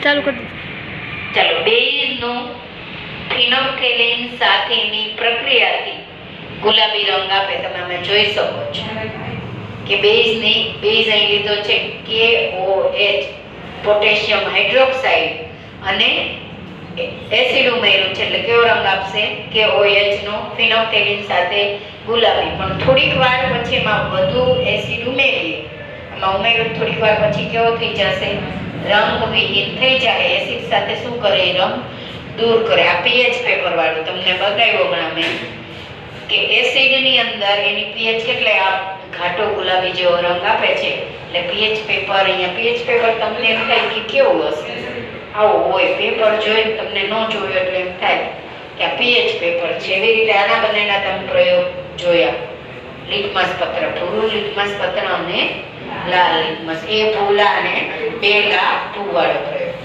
ચાલુ કરી દો. ચાલો, બેઝનું ફિનોલ્ફથેલિન સાથેની પ્રક્રિયાથી ગુલાબી રંગ આપે. તમે અમે જોઈ શકો છો કે બેઝ અહીં લીધો છે KOH, પોટેશિયમ હાઇડ્રોક્સાઇડ, અને એસિડ ઉમેર્યું છે એટલે કેવો રંગ આપશે? KOH નો ફિનોલ્ફથેલિન સાથે ગુલાબી. પણ થોડીક વાર પછી એમાં વધુ એસિડ ઉમેરીએ, ઉમેર્યું થોડીક વાર પછી કેવો થઈ જશે? રંગ વિહીન થઈ જાય. એસિડ સાથે શું કરે? રંગ દૂર કરે. આ પીએચ પેપર વાળું તમને બતાવ્યો ગણામે કે એસિડની અંદર એની પીએચ કેટલે આ ઘાટો ગુલાબી જેવો રંગ આપે છે. એટલે પીએચ પેપર, અહીંયા પીએચ પેપર તમને એમ થાય કે કેવું હશે? આવું હોય. પેપર જોઈને તમને ન જોયું એટલે એમ થાય કે આ પીએચ પેપર છે. એવી રીતે આના બંનેના તમે પ્રયોગ જોયા. લિટમસ પત્ર, ભૂરું લિટમસ પત્ર અને લાલ લિટમસ. એ ભૂલા અને 2 લા 2 વાળો પ્રયોગ.